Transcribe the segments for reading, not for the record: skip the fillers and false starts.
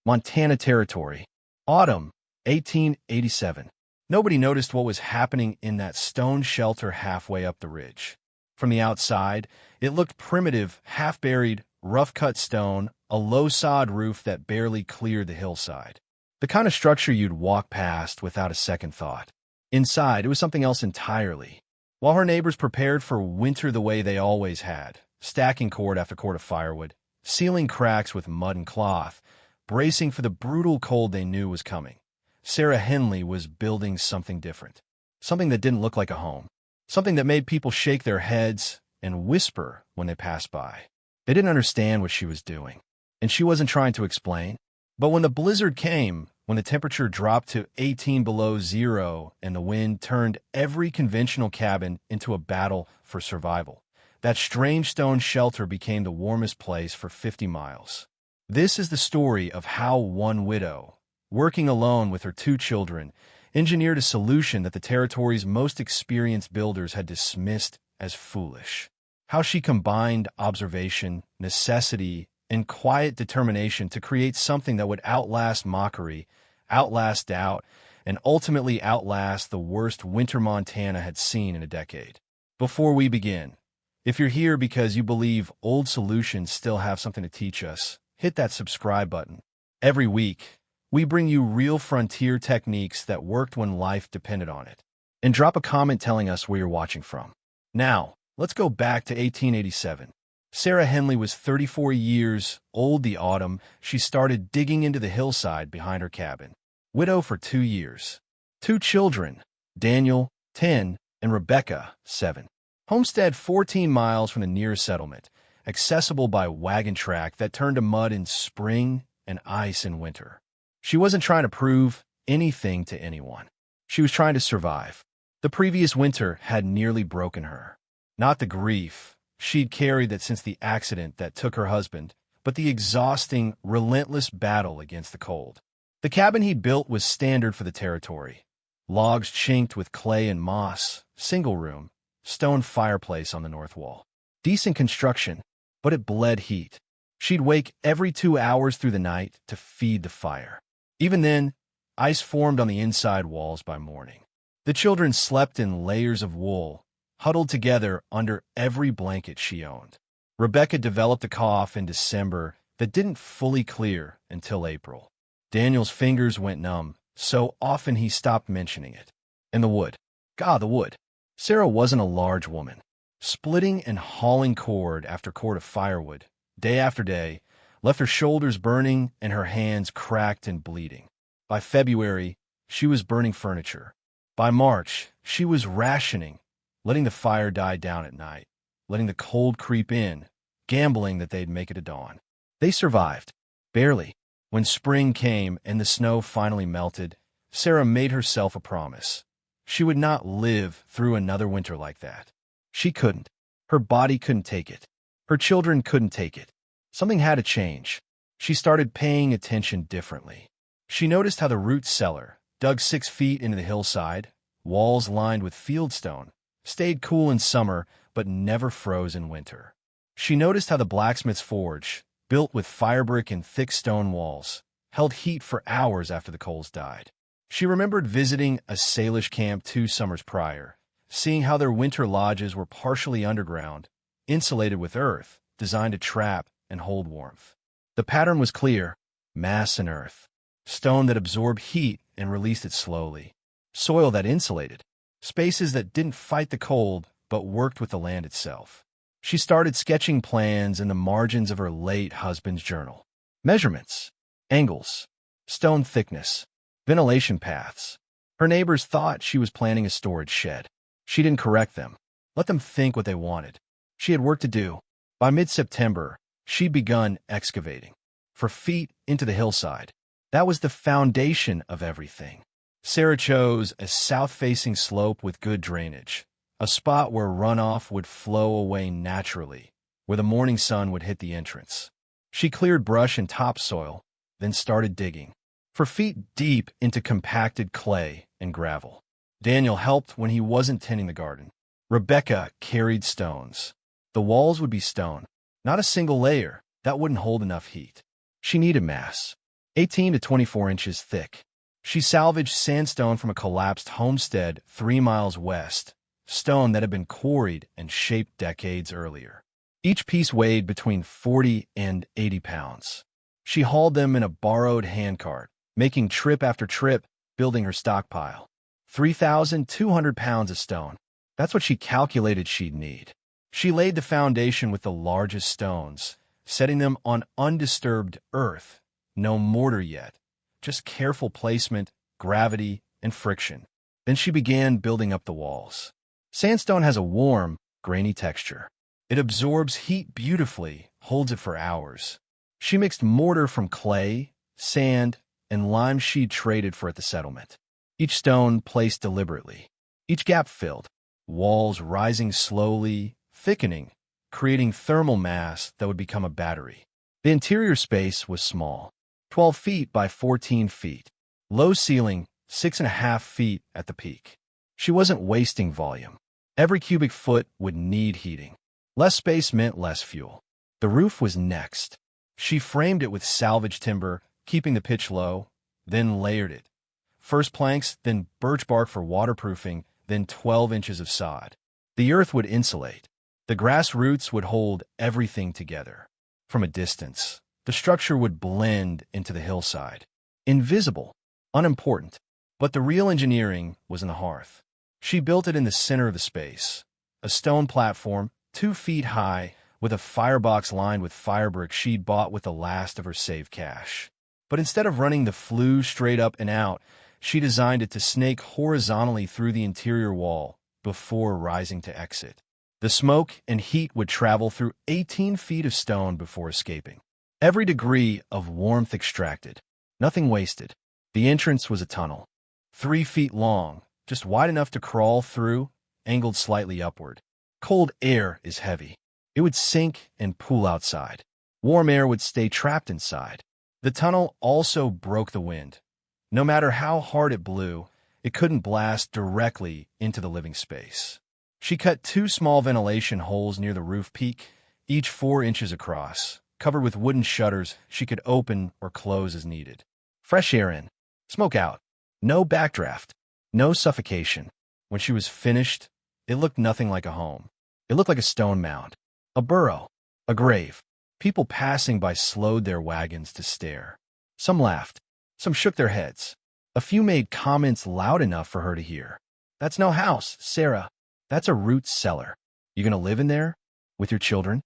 Montana Territory. Autumn, 1887. Nobody noticed what was happening in that stone shelter halfway up the ridge. From the outside, it looked primitive, half-buried, rough-cut stone, a low-sod roof that barely cleared the hillside. The kind of structure you'd walk past without a second thought. Inside, it was something else entirely. While her neighbors prepared for winter the way they always had, stacking cord after cord of firewood, sealing cracks with mud and cloth, bracing for the brutal cold they knew was coming, Sarah Henley was building something different. Something that didn't look like a home. Something that made people shake their heads and whisper when they passed by. They didn't understand what she was doing, and she wasn't trying to explain. But when the blizzard came, when the temperature dropped to 18 below zero and the wind turned every conventional cabin into a battle for survival, that strange stone shelter became the warmest place for 50 miles. This is the story of how one widow, working alone with her 2 children, engineered a solution that the territory's most experienced builders had dismissed as foolish. How she combined observation, necessity, and quiet determination to create something that would outlast mockery, outlast doubt, and ultimately outlast the worst winter Montana had seen in a decade. Before we begin, if you're here because you believe old solutions still have something to teach us, hit that subscribe button. Every week, we bring you real frontier techniques that worked when life depended on it. And drop a comment telling us where you're watching from. Now, let's go back to 1887. Sarah Henley was 34 years old the autumn she started digging into the hillside behind her cabin. Widow for 2 years. 2 children, Daniel, 10, and Rebecca, 7. Homestead 14 miles from the nearest settlement, accessible by wagon track that turned to mud in spring and ice in winter. She wasn't trying to prove anything to anyone. She was trying to survive. The previous winter had nearly broken her. Not the grief she'd carried that since the accident that took her husband, but the exhausting, relentless battle against the cold. The cabin he built was standard for the territory. Logs chinked with clay and moss, single room, stone fireplace on the north wall. Decent construction, but it bled heat. She'd wake every 2 hours through the night to feed the fire. Even then, ice formed on the inside walls by morning. The children slept in layers of wool, huddled together under every blanket she owned. Rebecca developed a cough in December that didn't fully clear until April. Daniel's fingers went numb, so often he stopped mentioning it. And the wood. God, the wood. Sarah wasn't a large woman. Splitting and hauling cord after cord of firewood, day after day, left her shoulders burning and her hands cracked and bleeding. By February, she was burning furniture. By March, she was rationing, letting the fire die down at night, letting the cold creep in, gambling that they'd make it to dawn. They survived. Barely. When spring came and the snow finally melted, Sarah made herself a promise. She would not live through another winter like that. She couldn't. Her body couldn't take it. Her children couldn't take it. Something had to change. She started paying attention differently. She noticed how the root cellar, dug 6 feet into the hillside, walls lined with fieldstone, stayed cool in summer but never froze in winter. She noticed how the blacksmith's forge, built with firebrick and thick stone walls, held heat for hours after the coals died. She remembered visiting a Salish camp 2 summers prior, seeing how their winter lodges were partially underground, insulated with earth, designed to trap and hold warmth. The pattern was clear: mass and earth. Stone that absorbed heat and released it slowly. Soil that insulated. Spaces that didn't fight the cold but worked with the land itself. She started sketching plans in the margins of her late husband's journal. Measurements, angles, stone thickness, ventilation paths. Her neighbors thought she was planning a storage shed. She didn't correct them. Let them think what they wanted. She had work to do. By mid-September, she'd begun excavating. For feet into the hillside. That was the foundation of everything. Sarah chose a south-facing slope with good drainage, a spot where runoff would flow away naturally, where the morning sun would hit the entrance. She cleared brush and topsoil, then started digging, for feet deep into compacted clay and gravel. Daniel helped when he wasn't tending the garden. Rebecca carried stones. The walls would be stone, not a single layer. That wouldn't hold enough heat. She needed mass. 18 to 24 inches thick. She salvaged sandstone from a collapsed homestead 3 miles west, stone that had been quarried and shaped decades earlier. Each piece weighed between 40 and 80 pounds. She hauled them in a borrowed handcart, making trip after trip, building her stockpile. 3,200 pounds of stone. That's what she calculated she'd need. She laid the foundation with the largest stones, setting them on undisturbed earth. No mortar yet, just careful placement, gravity, and friction. Then she began building up the walls. Sandstone has a warm, grainy texture. It absorbs heat beautifully, holds it for hours. She mixed mortar from clay, sand, and lime she'd traded for at the settlement. Each stone placed deliberately. Each gap filled. Walls rising slowly, thickening, creating thermal mass that would become a battery. The interior space was small, 12 feet by 14 feet. Low ceiling, 6.5 feet at the peak. She wasn't wasting volume. Every cubic foot would need heating. Less space meant less fuel. The roof was next. She framed it with salvage timber, keeping the pitch low, then layered it. First planks, then birch bark for waterproofing, then 12 inches of sod. The earth would insulate. The grass roots would hold everything together. From a distance, the structure would blend into the hillside. Invisible, unimportant. But the real engineering was in the hearth. She built it in the center of the space. A stone platform, 2 feet high, with a firebox lined with firebrick she'd bought with the last of her saved cash. But instead of running the flue straight up and out, she designed it to snake horizontally through the interior wall before rising to exit. The smoke and heat would travel through 18 feet of stone before escaping. Every degree of warmth extracted. Nothing wasted. The entrance was a tunnel. 3 feet long, just wide enough to crawl through, angled slightly upward. Cold air is heavy. It would sink and pool outside. Warm air would stay trapped inside. The tunnel also broke the wind. No matter how hard it blew, it couldn't blast directly into the living space. She cut 2 small ventilation holes near the roof peak, each 4 inches across, covered with wooden shutters she could open or close as needed. Fresh air in, smoke out. No backdraft, no suffocation. When she was finished, it looked nothing like a home. It looked like a stone mound. A burrow, a grave. People passing by slowed their wagons to stare. Some laughed, some shook their heads. A few made comments loud enough for her to hear. "That's no house, Sarah. That's a root cellar. You gonna live in there? With your children?"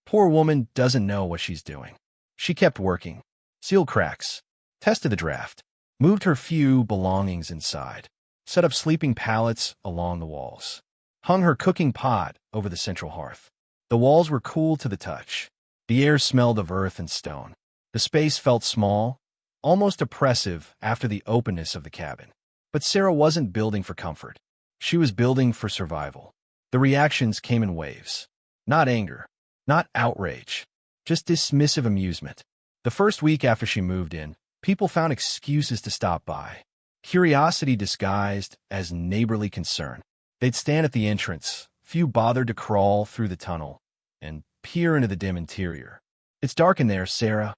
Poor woman doesn't know what she's doing. She kept working, sealed cracks, tested the draft, moved her few belongings inside, set up sleeping pallets along the walls, hung her cooking pot over the central hearth. The walls were cool to the touch. The air smelled of earth and stone. The space felt small, almost oppressive after the openness of the cabin. But Sarah wasn't building for comfort. She was building for survival. The reactions came in waves. Not anger, not outrage, just dismissive amusement. The first week after she moved in, people found excuses to stop by. Curiosity disguised as neighborly concern. They'd stand at the entrance. Few bothered to crawl through the tunnel and peer into the dim interior. "It's dark in there, Sarah.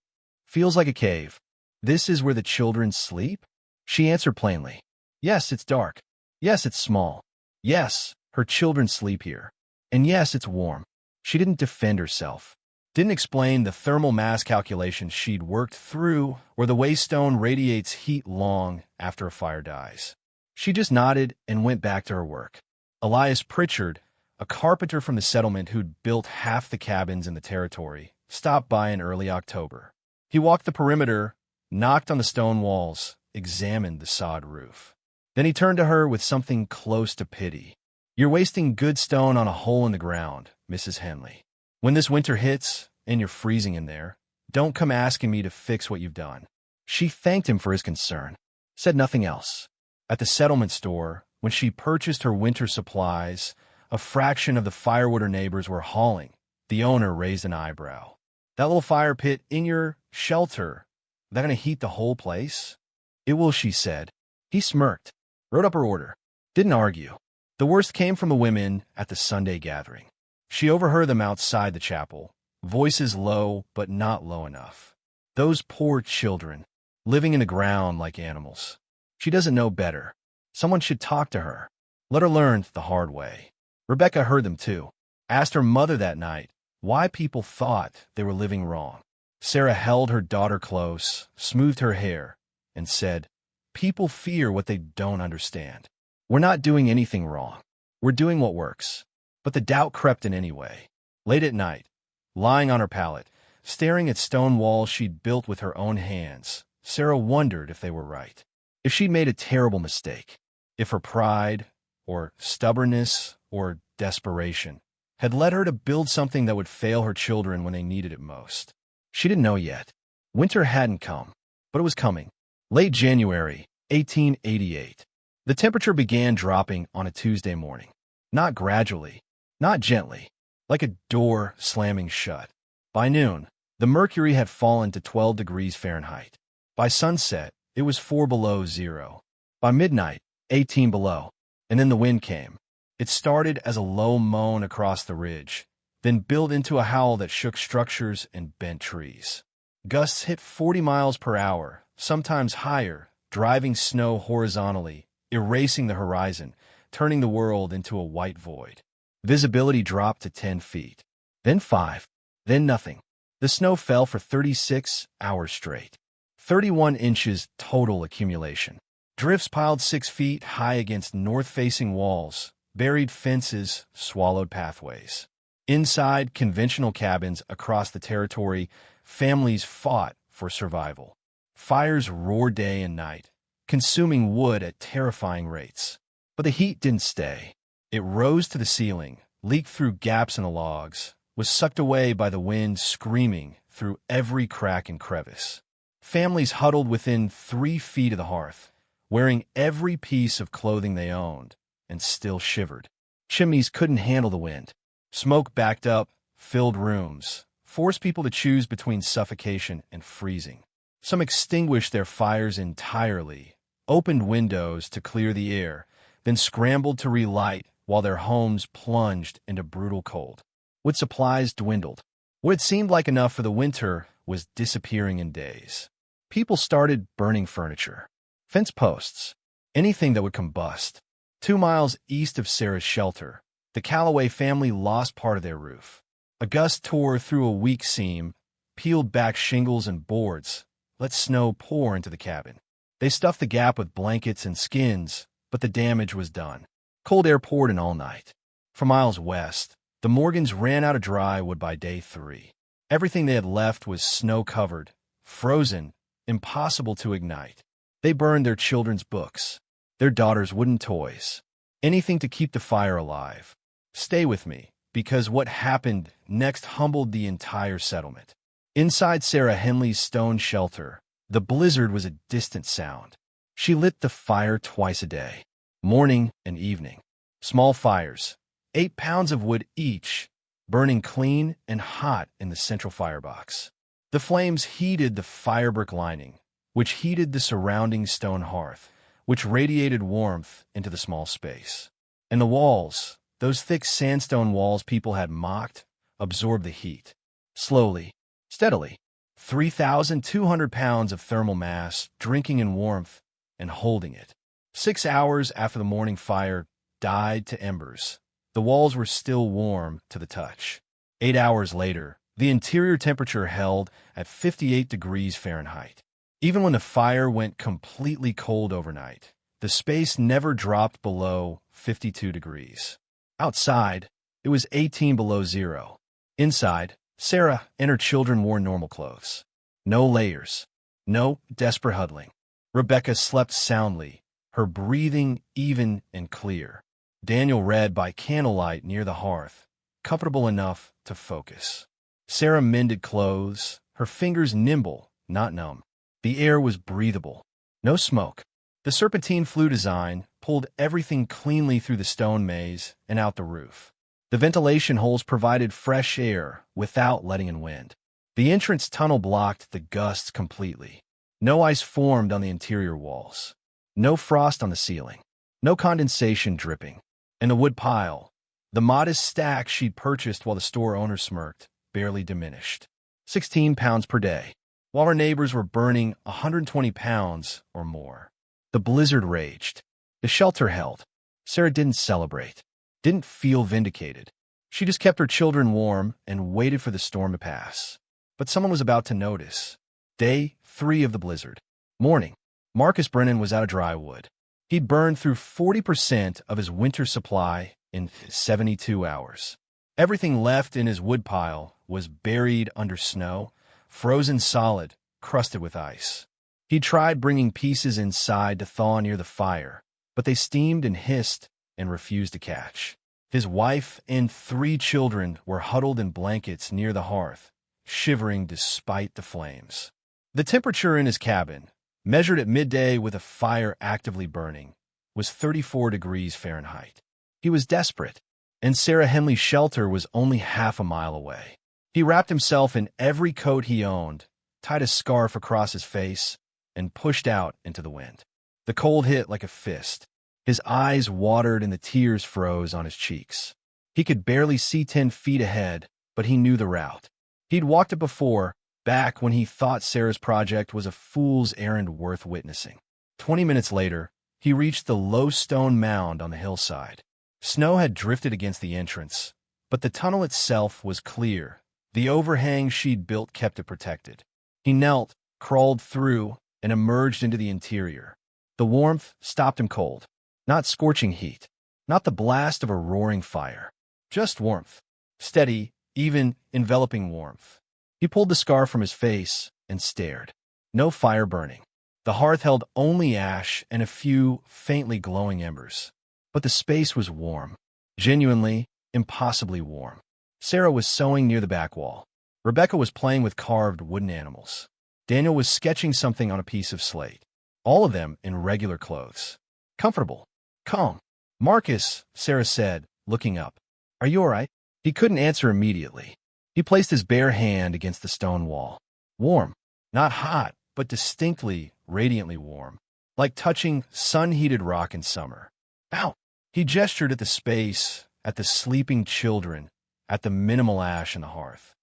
Feels like a cave. This is where the children sleep?" She answered plainly. "Yes, it's dark. Yes, it's small. Yes, her children sleep here. And yes, it's warm." She didn't defend herself. Didn't explain the thermal mass calculations she'd worked through or the way stone radiates heat long after a fire dies. She just nodded and went back to her work. Elias Pritchard, a carpenter from the settlement who'd built half the cabins in the territory, stopped by in early October. He walked the perimeter, knocked on the stone walls, examined the sod roof. Then he turned to her with something close to pity. "You're wasting good stone on a hole in the ground, Mrs. Henley. When this winter hits, and you're freezing in there, don't come asking me to fix what you've done." She thanked him for his concern, said nothing else. At the settlement store, when she purchased her winter supplies, a fraction of the firewood her neighbors were hauling, the owner raised an eyebrow. "That little fire pit in your shelter, that gonna heat the whole place?" "It will," she said. He smirked, wrote up her order, didn't argue. The worst came from the women at the Sunday gathering. She overheard them outside the chapel, voices low but not low enough. "Those poor children. living in the ground like animals. She doesn't know better. Someone should talk to her. Let her learn the hard way. Rebecca heard them too. Asked her mother that night why people thought they were living wrong. Sarah held her daughter close, smoothed her hair, and said, "People fear what they don't understand. We're not doing anything wrong. We're doing what works." But the doubt crept in anyway. Late at night, lying on her pallet, staring at stone walls she'd built with her own hands, Sarah wondered if they were right. If she'd made a terrible mistake. If her pride, or stubbornness, or desperation had led her to build something that would fail her children when they needed it most. She didn't know yet. Winter hadn't come, but it was coming. Late January, 1888. The temperature began dropping on a Tuesday morning. Not gradually, not gently, like a door slamming shut. By noon, the mercury had fallen to 12 degrees Fahrenheit. By sunset, it was 4 below zero. By midnight, 18 below. And then the wind came. It started as a low moan across the ridge, then built into a howl that shook structures and bent trees. Gusts hit 40 miles per hour, sometimes higher, driving snow horizontally, erasing the horizon, turning the world into a white void. Visibility dropped to 10 feet, then 5, then nothing. The snow fell for 36 hours straight. 31 inches total accumulation. Drifts piled 6 feet high against north-facing walls, buried fences, swallowed pathways. Inside conventional cabins across the territory, families fought for survival. Fires roared day and night, consuming wood at terrifying rates. But the heat didn't stay. It rose to the ceiling, leaked through gaps in the logs, was sucked away by the wind screaming through every crack and crevice. Families huddled within 3 feet of the hearth, wearing every piece of clothing they owned, and still shivered. Chimneys couldn't handle the wind. Smoke backed up, filled rooms, forced people to choose between suffocation and freezing. Some extinguished their fires entirely, opened windows to clear the air, then scrambled to relight while their homes plunged into brutal cold. Wood supplies dwindled. What had seemed like enough for the winter was disappearing in days. People started burning furniture, fence posts, anything that would combust. 2 miles east of Sarah's shelter, the Calloway family lost part of their roof. A gust tore through a weak seam, peeled back shingles and boards, let snow pour into the cabin. They stuffed the gap with blankets and skins, but the damage was done. Cold air poured in all night. For miles west, the Morgans ran out of dry wood by day 3. Everything they had left was snow-covered, frozen, impossible to ignite. They burned their children's books, their daughters' wooden toys, anything to keep the fire alive. Stay with me, because what happened next humbled the entire settlement. Inside Sarah Henley's stone shelter, the blizzard was a distant sound. She lit the fire twice a day, morning and evening. Small fires, 8 pounds of wood each, burning clean and hot in the central firebox. The flames heated the firebrick lining, which heated the surrounding stone hearth, which radiated warmth into the small space. And the walls, those thick sandstone walls people had mocked, absorbed the heat. Slowly, steadily, 3,200 pounds of thermal mass drinking in warmth and holding it. 6 hours after the morning fire died to embers, the walls were still warm to the touch. 8 hours later, the interior temperature held at 58 degrees Fahrenheit. Even when the fire went completely cold overnight, the space never dropped below 52 degrees. Outside, it was 18 below zero. Inside, Sarah and her children wore normal clothes. No layers, no desperate huddling. Rebecca slept soundly, her breathing even and clear. Daniel read by candlelight near the hearth, comfortable enough to focus. Sarah mended clothes, her fingers nimble, not numb. The air was breathable. No smoke. The serpentine flue design pulled everything cleanly through the stone maze and out the roof. The ventilation holes provided fresh air without letting in wind. The entrance tunnel blocked the gusts completely. No ice formed on the interior walls. No frost on the ceiling. No condensation dripping. And the wood pile, the modest stack she'd purchased while the store owner smirked, barely diminished. 16 pounds per day. while her neighbors were burning 120 pounds or more. The blizzard raged. The shelter held. Sarah didn't celebrate, didn't feel vindicated. She just kept her children warm and waited for the storm to pass. But someone was about to notice. Day 3 of the blizzard. Morning. Marcus Brennan was out of dry wood. He'd burned through 40% of his winter supply in 72 hours. Everything left in his woodpile was buried under snow, frozen solid, crusted with ice. He tried bringing pieces inside to thaw near the fire, but they steamed and hissed and refused to catch. His wife and 3 children were huddled in blankets near the hearth, shivering despite the flames. The temperature in his cabin, measured at midday with a fire actively burning, was 34 degrees Fahrenheit. He was desperate, and Sarah Henley's shelter was only half a mile away. He wrapped himself in every coat he owned, tied a scarf across his face, and pushed out into the wind. The cold hit like a fist. His eyes watered and the tears froze on his cheeks. He could barely see 10 feet ahead, but he knew the route. He'd walked it before, back when he thought Sarah's project was a fool's errand worth witnessing. 20 minutes later, he reached the low stone mound on the hillside. Snow had drifted against the entrance, but the tunnel itself was clear. The overhang she'd built kept it protected. He knelt, crawled through, and emerged into the interior. The warmth stopped him cold. Not scorching heat, not the blast of a roaring fire. Just warmth. Steady, even enveloping warmth. He pulled the scarf from his face and stared. No fire burning. The hearth held only ash and a few faintly glowing embers. But the space was warm. Genuinely, impossibly warm. Sarah was sewing near the back wall. Rebecca was playing with carved wooden animals. Daniel was sketching something on a piece of slate. All of them in regular clothes. Comfortable. Calm. Marcus, Sarah said, looking up. Are you all right? He couldn't answer immediately. He placed his bare hand against the stone wall. Warm. Not hot, but distinctly, radiantly warm. Like touching sun-heated rock in summer. Ow! He gestured at the space, at the sleeping children, at the minimal ash in the hearth.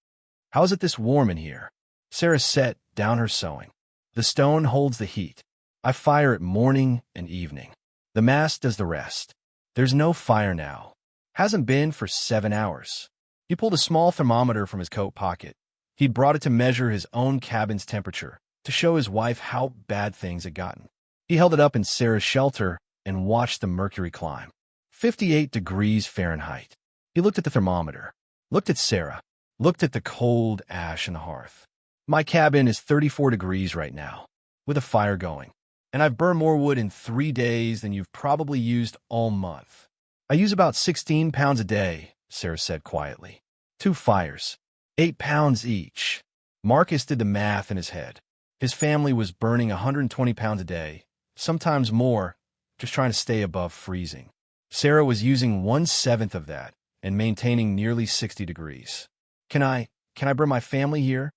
How is it this warm in here? Sarah set down her sewing. The stone holds the heat. I fire it morning and evening. The mass does the rest. There's no fire now. Hasn't been for 7 hours. He pulled a small thermometer from his coat pocket. He'd brought it to measure his own cabin's temperature, to show his wife how bad things had gotten. He held it up in Sarah's shelter and watched the mercury climb. 58 degrees Fahrenheit. He looked at the thermometer, looked at Sarah, looked at the cold ash in the hearth. My cabin is 34 degrees right now, with a fire going. And I've burned more wood in 3 days than you've probably used all month. I use about 16 pounds a day, Sarah said quietly. 2 fires, 8 pounds each. Marcus did the math in his head. His family was burning 120 pounds a day, sometimes more, just trying to stay above freezing. Sarah was using 1/7 of that and maintaining nearly 60 degrees. Can I bring my family here?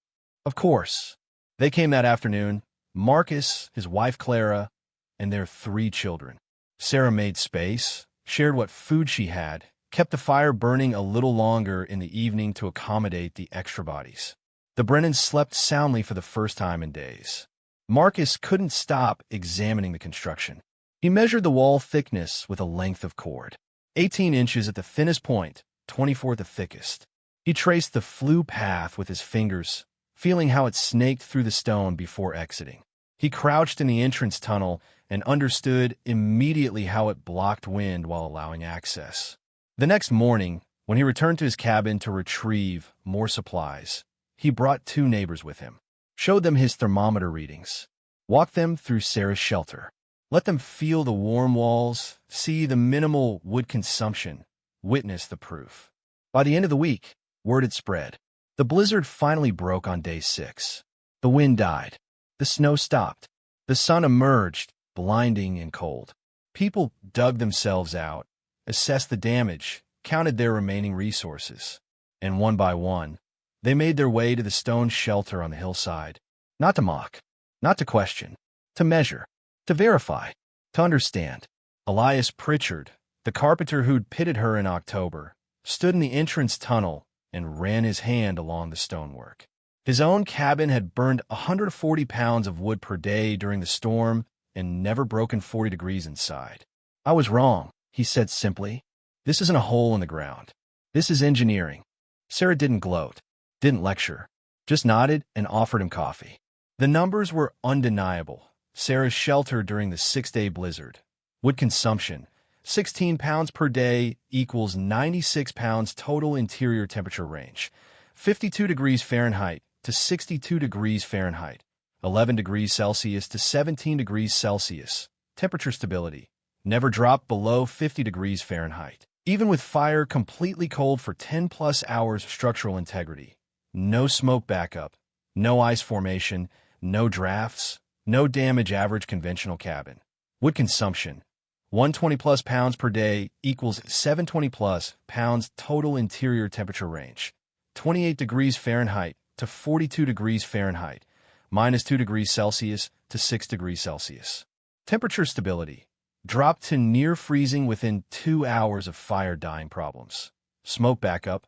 Of course. They came that afternoon. Marcus, his wife Clara, and their 3 children. Sarah made space, shared what food she had, kept the fire burning a little longer in the evening to accommodate the extra bodies. The Brennans slept soundly for the first time in days. Marcus couldn't stop examining the construction. He measured the wall thickness with a length of cord. 18 inches at the thinnest point, 24 at the thickest. He traced the flue path with his fingers, feeling how it snaked through the stone before exiting. He crouched in the entrance tunnel and understood immediately how it blocked wind while allowing access. The next morning, when he returned to his cabin to retrieve more supplies, he brought 2 neighbors with him, showed them his thermometer readings, walked them through Sarah's shelter, let them feel the warm walls, see the minimal wood consumption, witness the proof. By the end of the week, word had spread. The blizzard finally broke on day 6. The wind died. The snow stopped. The sun emerged, blinding and cold. People dug themselves out, assessed the damage, counted their remaining resources, and one by one, they made their way to the stone shelter on the hillside. Not to mock, not to question, to measure, to verify, to understand. Elias Pritchard, the carpenter who'd pitted her in October, stood in the entrance tunnel and ran his hand along the stonework. His own cabin had burned 140 pounds of wood per day during the storm and never broken 40 degrees inside. "I was wrong," he said simply. "This isn't a hole in the ground. This is engineering." Sarah didn't gloat, didn't lecture, just nodded and offered him coffee. The numbers were undeniable. Sarah's shelter during the 6-day blizzard. Wood consumption, 16 pounds per day equals 96 pounds total interior temperature range. 52 degrees Fahrenheit to 62 degrees Fahrenheit. 11 degrees Celsius to 17 degrees Celsius. Temperature stability. Never dropped below 50 degrees Fahrenheit. Even with fire completely cold for 10+ hours, structural integrity. No smoke backup. No ice formation. No drafts. No damage. Average conventional cabin. Wood consumption. 120+ pounds per day equals 720+ pounds total interior temperature range. 28 degrees Fahrenheit to 42 degrees Fahrenheit. -2 degrees Celsius to 6 degrees Celsius. Temperature stability. Dropped to near freezing within 2 hours of fire dying problems. Smoke backup.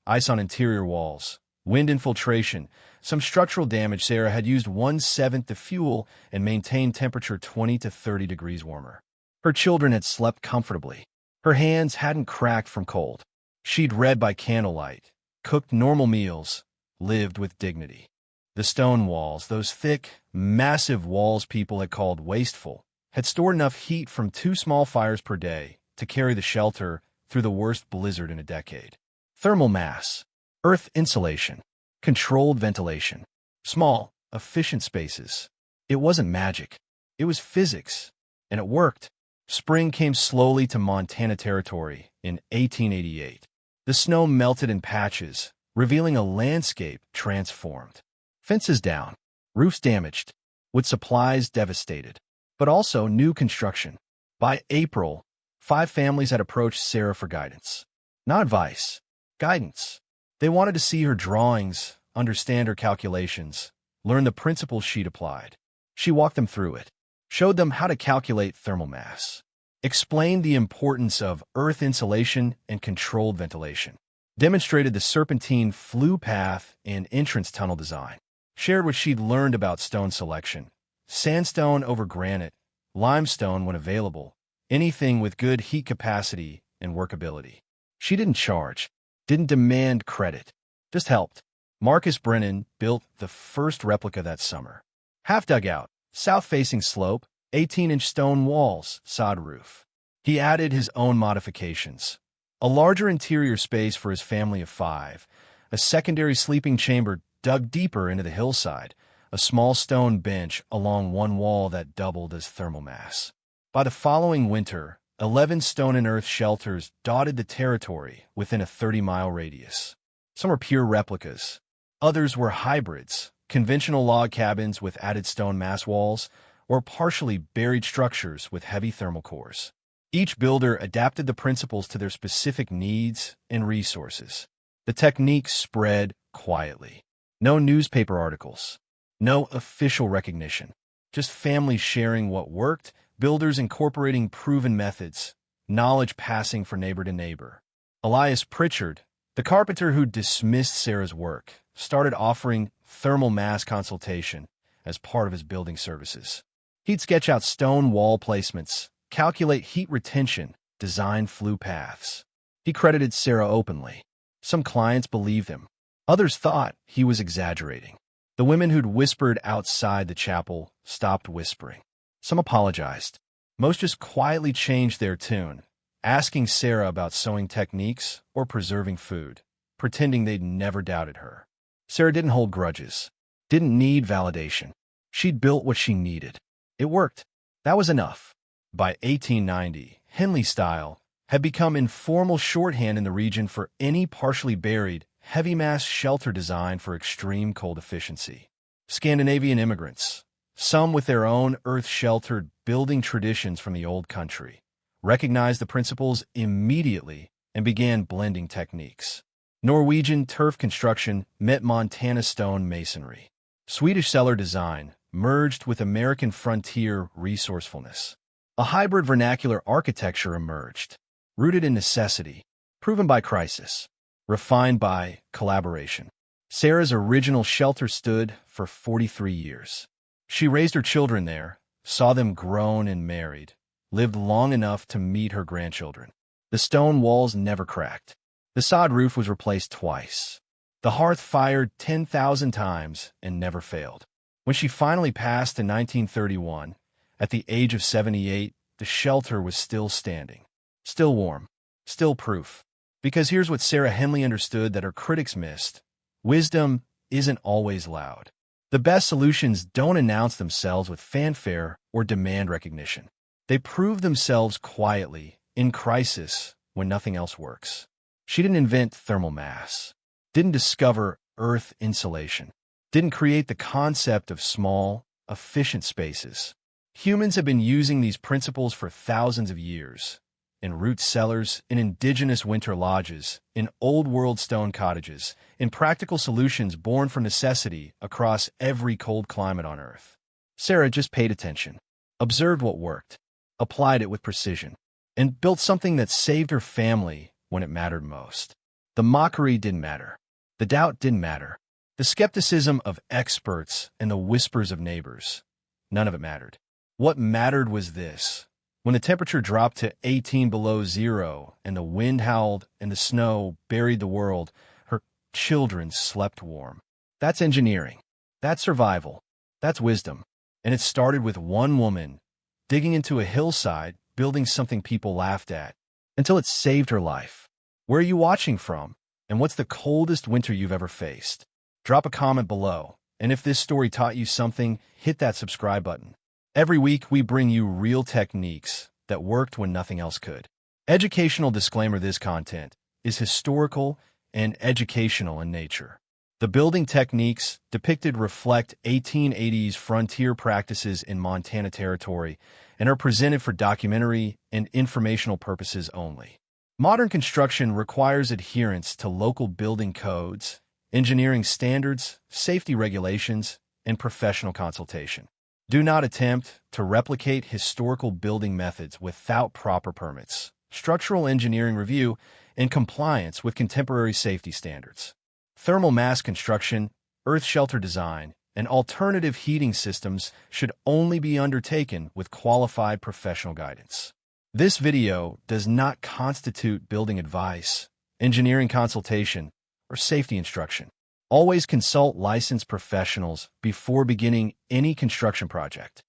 Ice on interior walls. Wind infiltration. Some structural damage. Sarah had used 1/7 the fuel and maintained temperature 20 to 30 degrees warmer. Her children had slept comfortably. Her hands hadn't cracked from cold. She'd read by candlelight, cooked normal meals, lived with dignity. The stone walls, those thick, massive walls people had called wasteful, had stored enough heat from 2 small fires per day to carry the shelter through the worst blizzard in a decade. Thermal mass, earth insulation, controlled ventilation, small, efficient spaces. It wasn't magic. It was physics, and it worked. Spring came slowly to Montana territory in 1888. The snow melted in patches, revealing a landscape transformed. Fences down, roofs damaged, wood supplies devastated, but also new construction. By April, 5 families had approached Sarah for guidance. Not advice, guidance. They wanted to see her drawings, understand her calculations, learn the principles she'd applied. She walked them through it, showed them how to calculate thermal mass, explained the importance of earth insulation and controlled ventilation, demonstrated the serpentine flue path and entrance tunnel design, shared what she'd learned about stone selection, sandstone over granite, limestone when available, anything with good heat capacity and workability. She didn't charge, didn't demand credit, just helped. Marcus Brennan built the first replica that summer. Half dugout, south-facing slope, 18-inch stone walls, sod roof. He added his own modifications. A larger interior space for his family of 5, a secondary sleeping chamber dug deeper into the hillside, a small stone bench along one wall that doubled as thermal mass. By the following winter, 11 stone and earth shelters dotted the territory within a 30-mile radius. Some were pure replicas. Others were hybrids, conventional log cabins with added stone mass walls, or partially buried structures with heavy thermal cores. Each builder adapted the principles to their specific needs and resources. The technique spread quietly. No newspaper articles, no official recognition, just families sharing what worked, builders incorporating proven methods, knowledge passing from neighbor to neighbor. Elias Pritchard, the carpenter who dismissed Sarah's work, started offering thermal mass consultation as part of his building services. He'd sketch out stone wall placements, calculate heat retention, design flue paths. He credited Sarah openly. Some clients believed him. Others thought he was exaggerating. The women who'd whispered outside the chapel stopped whispering. Some apologized. Most just quietly changed their tune, asking Sarah about sewing techniques or preserving food, pretending they'd never doubted her. Sarah didn't hold grudges, didn't need validation. She'd built what she needed. It worked. That was enough. By 1890, Henley style had become informal shorthand in the region for any partially buried, heavy-mass shelter design for extreme cold efficiency. Scandinavian immigrants, some with their own earth-sheltered building traditions from the old country, recognized the principles immediately and began blending techniques. Norwegian turf construction met Montana stone masonry. Swedish cellar design merged with American frontier resourcefulness. A hybrid vernacular architecture emerged, rooted in necessity, proven by crisis, refined by collaboration. Sarah's original shelter stood for 43 years. She raised her children there, saw them grown and married, lived long enough to meet her grandchildren. The stone walls never cracked. The sod roof was replaced twice. The hearth fired 10,000 times and never failed. When she finally passed in 1931, at the age of 78, the shelter was still standing, still warm, still proof. Because here's what Sarah Henley understood that her critics missed. Wisdom isn't always loud. The best solutions don't announce themselves with fanfare or demand recognition. They prove themselves quietly, in crisis, when nothing else works. She didn't invent thermal mass, didn't discover earth insulation, didn't create the concept of small, efficient spaces. Humans have been using these principles for thousands of years, in root cellars, in indigenous winter lodges, in old-world stone cottages, in practical solutions born from necessity across every cold climate on Earth. Sarah just paid attention, observed what worked, applied it with precision, and built something that saved her family when it mattered most. The mockery didn't matter. The doubt didn't matter. The skepticism of experts and the whispers of neighbors. None of it mattered. What mattered was this. When the temperature dropped to 18 below zero and the wind howled and the snow buried the world, her children slept warm. That's engineering. That's survival. That's wisdom. And it started with one woman digging into a hillside, building something people laughed at, until it saved her life. Where are you watching from? And what's the coldest winter you've ever faced? Drop a comment below. And if this story taught you something, hit that subscribe button. Every week, we bring you real techniques that worked when nothing else could. Educational disclaimer: this content is historical and educational in nature. The building techniques depicted reflect 1880s frontier practices in Montana Territory and are presented for documentary and informational purposes only. Modern construction requires adherence to local building codes, engineering standards, safety regulations, and professional consultation. Do not attempt to replicate historical building methods without proper permits, structural engineering review, and compliance with contemporary safety standards. Thermal mass construction, earth shelter design, and alternative heating systems should only be undertaken with qualified professional guidance. This video does not constitute building advice, engineering consultation, or safety instruction. Always consult licensed professionals before beginning any construction project.